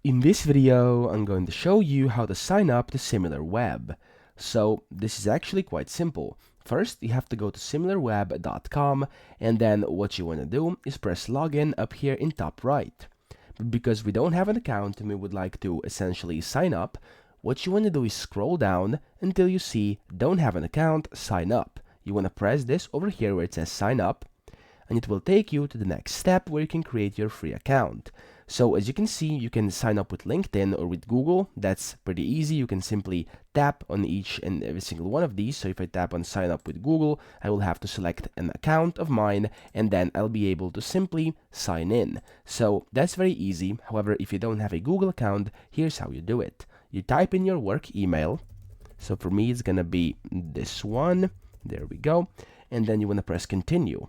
In this video, I'm going to show you how to sign up to Similarweb. So this is actually quite simple. First, you have to go to similarweb.com, and then what you want to do is press login up here in top right. But because we don't have an account and we would like to essentially sign up, what you want to do is scroll down until you see don't have an account, sign up. You want to press this over here where it says sign up, and it will take you to the next step where you can create your free account. So as you can see, you can sign up with LinkedIn or with Google. That's pretty easy. You can simply tap on each and every single one of these. So if I tap on sign up with Google, I will have to select an account of mine, and then I'll be able to simply sign in. So that's very easy. However, if you don't have a Google account, here's how you do it. You type in your work email. So for me, it's gonna be this one. There we go. And then you wanna press continue.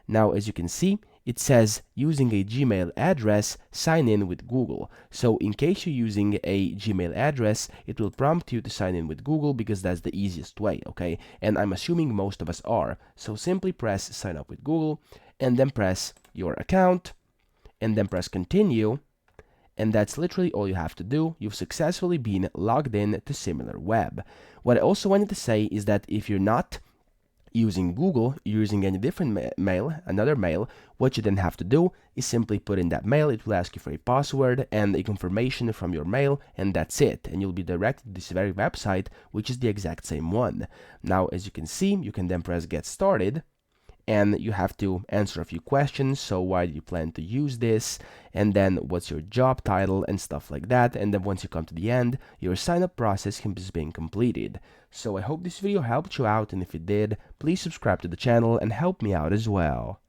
Now, as you can see, it says using a Gmail address, sign in with Google. So in case you're using a Gmail address, it will prompt you to sign in with Google because that's the easiest way, okay? And I'm assuming most of us are. So simply press sign up with Google, and then press your account, and then press continue. And that's literally all you have to do. You've successfully been logged in to Similarweb. What I also wanted to say is that if you're not using Google, using any different mail, another mail, what you then have to do is simply put in that mail. It will ask you for a password and a confirmation from your mail, and that's it. And you'll be directed to this very website, which is the exact same one. Now, as you can see, you can then press get started, and you have to answer a few questions. So why do you plan to use this? And then what's your job title and stuff like that. And then once you come to the end, your sign up process is being completed. So I hope this video helped you out, and if it did, please subscribe to the channel and help me out as well.